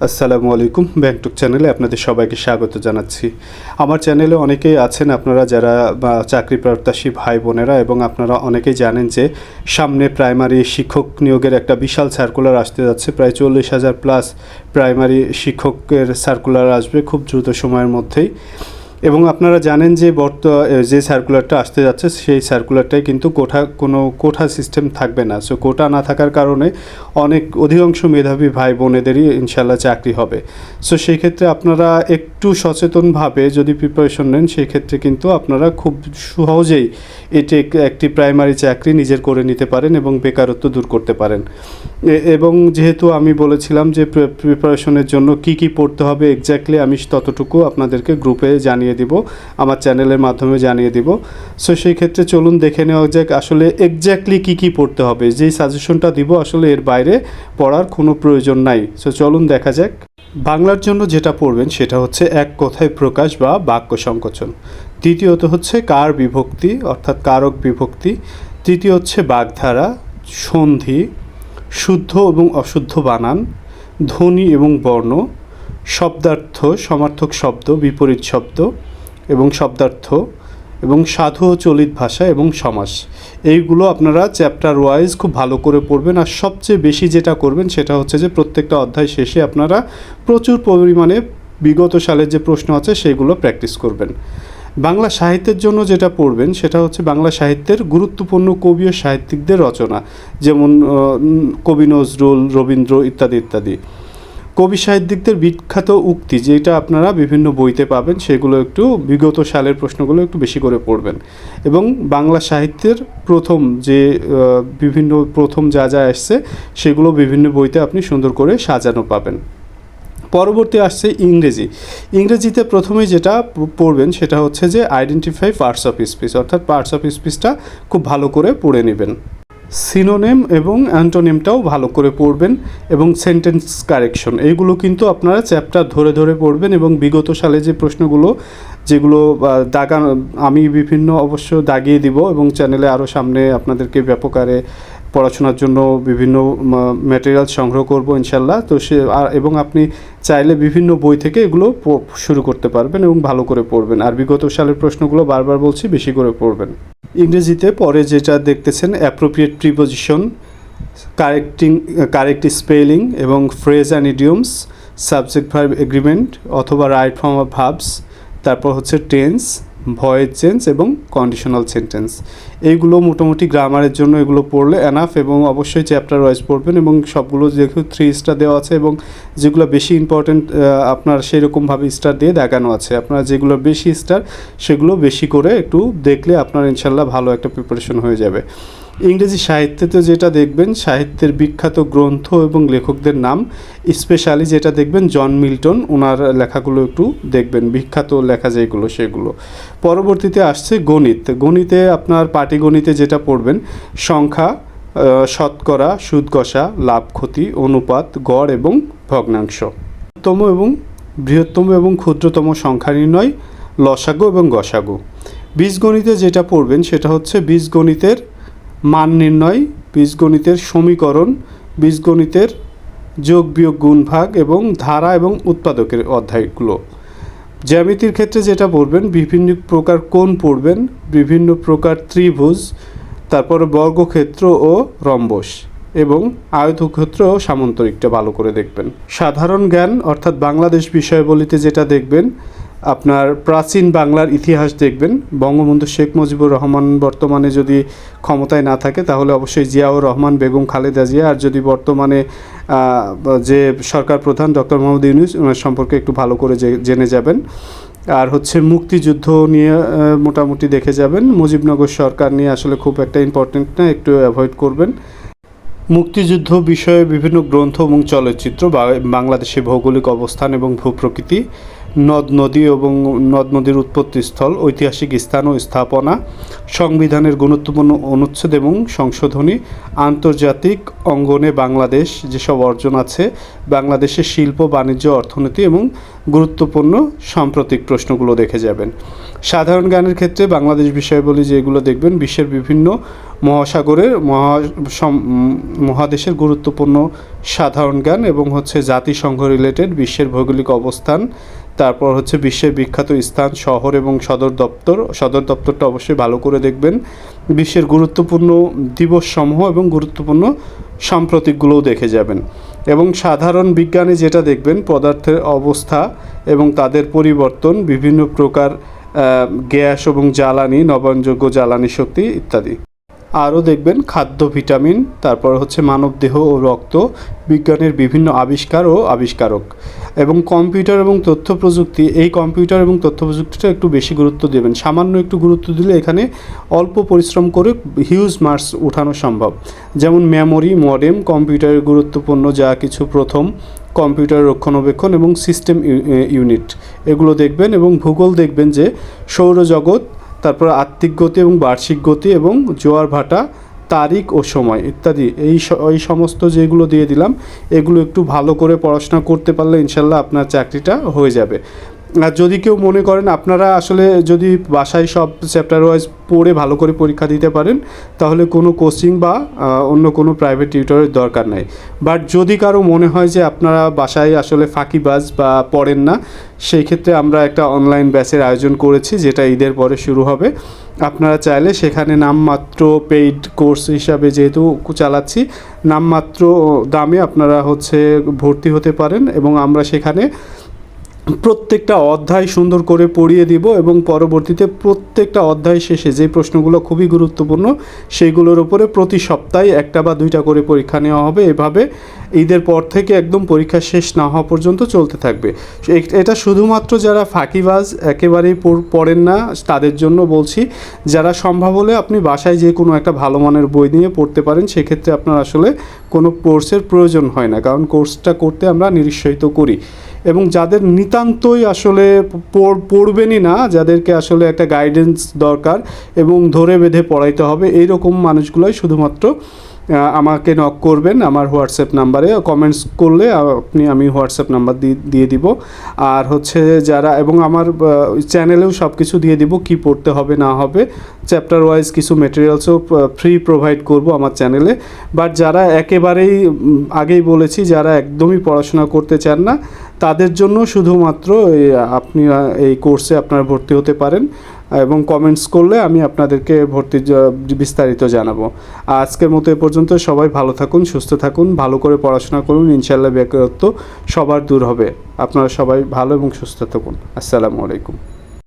আসসালামু আলাইকুম। ব্যাংকটক চ্যানেলে আপনাদের সবাইকে স্বাগত জানাচ্ছি। আমার চ্যানেলে অনেকেই আছেন আপনারা যারা চাকরি প্রত্যাশী ভাই বোনেরা, এবং আপনারা অনেকেই জানেন যে সামনে প্রাইমারি শিক্ষক নিয়োগের একটা বিশাল সার্কুলার আসতে যাচ্ছে। প্রায় 40,000 প্লাস প্রাইমারি শিক্ষকের সার্কুলার আসবে খুব দ্রুত সময়ের মধ্যেই। এবং আপনারা জানেন যে যে সার্কুলারটা আসতে যাচ্ছে সেই সার্কুলারটাই কিন্তু কোনো কোঠা সিস্টেম থাকবে না। সো কোটা না থাকার কারণে অধিকাংশ মেধাবী ভাই বোনেদেরই ইনশাল্লাহ চাকরি হবে। সো সেই ক্ষেত্রে আপনারা একটু সচেতনভাবে যদি প্রিপারেশন নেন, সেই ক্ষেত্রে কিন্তু আপনারা খুব সহজেই একটি প্রাইমারি চাকরি নিজের করে নিতে পারেন এবং বেকারত্ব দূর করতে পারেন। এবং যেহেতু আমি বলেছিলাম যে প্রিপারেশনের জন্য কি পড়তে হবে এক্স্যাক্টলি, আমি ততটুকু আপনাদেরকে গ্রুপে জানিয়ে দিব, আমার চ্যানেলের মাধ্যমে জানিয়ে দিব। সো সেই ক্ষেত্রে চলুন দেখে নেওয়া যাক আসলে এক্স্যাক্টলি কি পড়তে হবে। যেই সাজেশনটা দিব আসলে এর বাইরে পড়ার কোনো প্রয়োজন নাই। সো চলুন দেখা যাক। বাংলার জন্য যেটা পড়বেন সেটা হচ্ছে এক কথায় প্রকাশ বা বাক্য সংকোচন। দ্বিতীয়ত হচ্ছে কার বিভক্তি অর্থাৎ কারক বিভক্তি। তৃতীয় হচ্ছে বাগধারা, সন্ধি, শুদ্ধ এবং অশুদ্ধ বানান, ধ্বনি এবং বর্ণ, শব্দার্থ, সমার্থক শব্দ, বিপরীত শব্দ এবং শব্দার্থ, এবং সাধু ও চলিত ভাষা এবং সমাস। এইগুলো আপনারা চ্যাপ্টার ওয়াইজ খুব ভালো করে পড়বেন। আর সবচেয়ে বেশি যেটা করবেন সেটা হচ্ছে যে প্রত্যেকটা অধ্যায় শেষে আপনারা প্রচুর পরিমাণে বিগত সালের যে প্রশ্ন আছে সেগুলো প্র্যাকটিস করবেন। বাংলা সাহিত্যের জন্য যেটা পড়বেন সেটা হচ্ছে বাংলা সাহিত্যের গুরুত্বপূর্ণ কবি ও সাহিত্যিকদের রচনা, যেমন কবি নজরুল, রবীন্দ্র ইত্যাদি ইত্যাদি। কবি সাহিত্যিকদের বিখ্যাত উক্তি যেটা আপনারা বিভিন্ন বইতে পাবেন, সেগুলো একটু বিগত সালের প্রশ্নগুলো একটু বেশি করে পড়বেন। এবং বাংলা সাহিত্যের প্রথম যা আসছে সেগুলো বিভিন্ন বইতে আপনি সুন্দর করে সাজানো পাবেন। পরবর্তী আসছে ইংরেজিতে প্রথমে যেটা পড়বেন সেটা হচ্ছে যে আইডেন্টিফাই পার্টস অফ স্পিচ, অর্থাৎ পার্টস অফ স্পিচটা খুব ভালো করে পড়ে নেবেন। সিনোনিম এবং অ্যান্টোনিমটাও ভালো করে পড়বেন, এবং সেন্টেন্স কারেকশন এইগুলো কিন্তু আপনারা চ্যাপ্টার ধরে পড়বেন। এবং বিগত সালে যে প্রশ্নগুলো যেগুলো আমি অবশ্য দাগিয়ে দিব, এবং চ্যানেলে আরও সামনে আপনাদেরকে ব্যাপক আরে পড়াশোনার জন্য বিভিন্ন ম্যাটেরিয়াল সংগ্রহ করব ইনশাল্লাহ। তো এবং আপনি চাইলে বিভিন্ন বই থেকে এগুলো শুরু করতে পারবেন এবং ভালো করে পড়বেন। আর বিগত সালের প্রশ্নগুলো বারবার বলছি বেশি করে পড়বেন। ইংরেজিতে পরে যেটা দেখতেছেন অ্যাপ্রোপ্রিয়েট প্রিপোজিশন, কারেক্ট স্পেলিং এবং phrase and idioms, subject verb agreement অথবা রাইট ফর্ম অফ ভার্বস, তারপর হচ্ছে টেন্স, ভয়েস চেঞ্জ এবং কন্ডিশনাল সেন্টেন্স। এইগুলো মোটামুটি গ্রামারের জন্য এগুলো পড়লে এনাফ, এবং অবশ্যই চ্যাপ্টার ওয়াইজ পড়বেন। এবং সবগুলো যেহেতু 3 স্টার দেওয়া আছে এবং যেগুলো বেশি ইম্পর্টেন্ট আপনার সেরকমভাবে স্টার দিয়ে দেখানো আছে, আপনার যেগুলো বেশি স্টার সেগুলো বেশি করে একটু দেখলে আপনার ইনশাল্লাহ ভালো একটা প্রিপারেশন হয়ে যাবে। ইংরেজি সাহিত্যেতে যেটা দেখবেন সাহিত্যের বিখ্যাত গ্রন্থ এবং লেখকদের নাম, স্পেশালি যেটা দেখবেন জন মিল্টন, ওনার লেখাগুলো একটু দেখবেন, বিখ্যাত লেখা যেগুলো সেগুলো। পরবর্তীতে আসছে গণিতে আপনার পাটিগণিতে যেটা পড়বেন সংখ্যা, শতকরা, সুদ কষা, লাভ ক্ষতি, অনুপাত, গড় এবং ভগ্নাংশ, বৃহত্তম এবং ক্ষুদ্রতম সংখ্যা নির্ণয়, লসাগু এবং গসাগু। বীজগণিতে যেটা পড়বেন সেটা হচ্ছে বীজগণিতের মান নির্ণয়, বীজগণিতের সমীকরণ, বীজগণিতের যোগ বিয়োগ গুণ ভাগ এবং ধারা এবং উৎপাদকের অধ্যায়গুলো। জ্যামিতির ক্ষেত্রে যেটা পড়বেন বিভিন্ন প্রকার কোণ পড়বেন, বিভিন্ন প্রকার ত্রিভুজ, তারপর বর্গক্ষেত্র ও রম্বস, এবং আয়তক্ষেত্র ও সামান্তরিকটা ভালো করে দেখবেন। সাধারণ জ্ঞান অর্থাৎ বাংলাদেশ বিষয়াবলিতে যেটা দেখবেন আপনার প্রাচীন বাংলার ইতিহাস দেখবেন। বঙ্গবন্ধু শেখ মুজিবুর রহমান বর্তমানে যদি ক্ষমতায় না থাকে তাহলে অবশ্যই জিয়াউর রহমান, বেগম খালেদা জিয়া, আর যদি বর্তমানে যে সরকার প্রধান ডক্টর মোহাম্মদ ইউনূস ওনার সম্পর্কে একটু ভালো করে জেনে যাবেন। আর হচ্ছে মুক্তিযুদ্ধ নিয়ে মোটামুটি দেখে যাবেন। মুজিবনগর সরকার নিয়ে আসলে খুব একটা ইম্পর্টেন্ট না, একটু অ্যাভয়েড করবেন। মুক্তিযুদ্ধ বিষয়ে বিভিন্ন গ্রন্থ এবং চলচ্চিত্র, বাংলাদেশের ভৌগোলিক অবস্থান এবং ভূপ্রকৃতি, নদ নদী এবং নদ নদীর উৎপত্তিস্থল, ঐতিহাসিক স্থান ও স্থাপনা, সংবিধানের গুরুত্বপূর্ণ অনুচ্ছেদ এবং সংশোধনী, আন্তর্জাতিক অঙ্গনে বাংলাদেশ যেসব অর্জন আছে, বাংলাদেশের শিল্প, বাণিজ্য, অর্থনীতি এবং গুরুত্বপূর্ণ সাম্প্রতিক প্রশ্নগুলো দেখে যাবেন। সাধারণ জ্ঞানের ক্ষেত্রে বাংলাদেশ বিষয়াবলী যেগুলো দেখবেন, বিশ্বের বিভিন্ন মহাসাগরের মহাদেশের গুরুত্বপূর্ণ সাধারণ জ্ঞান এবং জাতিসংঘ রিলেটেড বিশ্বের ভৌগোলিক অবস্থান, তারপর বিশ্বের বিখ্যাত স্থান, শহর এবং সদর দপ্তরটা অবশ্যই ভালো করে দেখবেন, বিশ্বের গুরুত্বপূর্ণ দিবসসমূহ এবং গুরুত্বপূর্ণ সাম্প্রতিকগুলোও দেখে যাবেন। এবং সাধারণ বিজ্ঞানে যেটা দেখবেন, পদার্থের অবস্থা এবং তাদের পরিবর্তন, বিভিন্ন প্রকার গ্যাস এবং জ্বালানি, নবায়নযোগ্য জ্বালানি শক্তি ইত্যাদি। আরও দেখবেন খাদ্য, ভিটামিন, তারপর মানবদেহ ও রক্ত, বিজ্ঞানের বিভিন্ন আবিষ্কার ও আবিষ্কারক, এবং কম্পিউটার এবং তথ্য প্রযুক্তি। এই কম্পিউটার এবং তথ্য প্রযুক্তিটা একটু বেশি গুরুত্ব দেবেন, সামান্য একটু গুরুত্ব দিলে এখানে অল্প পরিশ্রম করে হিউজ মার্কস উঠানো সম্ভব। যেমন মেমোরি, মডেম, কম্পিউটারের গুরুত্বপূর্ণ যা কিছু প্রথম, কম্পিউটার রক্ষণাবেক্ষণ এবং সিস্টেম ইউনিট, এগুলো দেখবেন। এবং ভূগোল দেখবেন যে সৌরজগৎ, তারপর আত্মিক গতি এবং বার্ষিক গতি এবং জোয়ার ভাটা, তারিখ ও সময় ইত্যাদি। এই সমস্ত যেগুলো দিয়ে দিলাম, এগুলো একটু ভালো করে পড়াশোনা করতে পারলে ইনশাল্লাহ আপনার চাকরিটা হয়ে যাবে। আর যদি কেউ মনে করেন আপনারা আসলে যদি বাসায় সব চ্যাপ্টার ওয়াইজ পড়ে ভালো করে পরীক্ষা দিতে পারেন, তাহলে কোনো কোচিং বা অন্য কোনো প্রাইভেট টিউটরের দরকার নাই। বাট যদি কারো মনে হয় যে আপনারা বাসায় আসলে ফাঁকিবাজ বা পড়েন না, সেই ক্ষেত্রে আমরা একটা অনলাইন ব্যাচের আয়োজন করেছি, যেটা ঈদের পরে শুরু হবে। আপনারা চাইলে সেখানে নামমাত্র পেইড কোর্স হিসাবে যেহেতু চালাচ্ছি, নামমাত্র দামে আপনারা ভর্তি হতে পারেন। এবং আমরা সেখানে প্রত্যেকটা অধ্যায় সুন্দর করে পড়িয়ে দিব এবং পরবর্তীতে প্রত্যেকটা অধ্যায় শেষে যে প্রশ্নগুলো খুবই গুরুত্বপূর্ণ সেইগুলোর উপরে প্রতি সপ্তাহে একটা বা দুইটা করে পরীক্ষা নেওয়া হবে। এভাবে ঈদের পর থেকে একদম পরীক্ষা শেষ না হওয়া পর্যন্ত চলতে থাকবে। এটা শুধুমাত্র যারা ফাঁকিবাজ একেবারেই পড়েন না তাদের জন্য বলছি। যারা সম্ভব হলে আপনি বাসায় যে কোনো একটা ভালো মানের বই নিয়ে পড়তে পারেন, সেক্ষেত্রে আপনার আসলে কোনো কোর্সের প্রয়োজন হয় না, কারণ কোর্সটা করতে আমরা নিরুৎসাহিত করি। এবং যাদের নিতান্তই আসলে পড়বেনই না, যাদেরকে আসলে একটা গাইডেন্স দরকার এবং ধরে বেঁধে পড়াইতে হবে, এইরকম মানুষগুলোই শুধুমাত্র আমাকে নক করবেন আমার হোয়াটসঅ্যাপ নাম্বারে। কমেন্টস করলে আমি হোয়াটসঅ্যাপ নাম্বার দিয়ে দিব। আর যারা, এবং আমার চ্যানেলেও সব কিছু দিয়ে দিব, কি পড়তে হবে না হবে, চ্যাপ্টার ওয়াইজ কিছু মেটেরিয়ালসও ফ্রি প্রোভাইড করব আমার চ্যানেলে। বাট যারা একেবারেই, আগেই বলেছি, যারা একদমই পড়াশোনা করতে চান না, তাদের জন্য শুধুমাত্র আপনি এই কোর্সে আপনারা ভর্তি হতে পারেন এবং কমেন্টস করলে আমি আপনাদেরকে ভর্তির বিস্তারিত জানাবো। আজকের মতো এ পর্যন্ত। সবাই ভালো থাকুন, সুস্থ থাকুন, ভালো করে পড়াশোনা করুন, ইনশাল্লাহ বেকারত্ব সবার দূর হবে। আপনারা সবাই ভালো এবং সুস্থ থাকুন। আসসালামু আলাইকুম।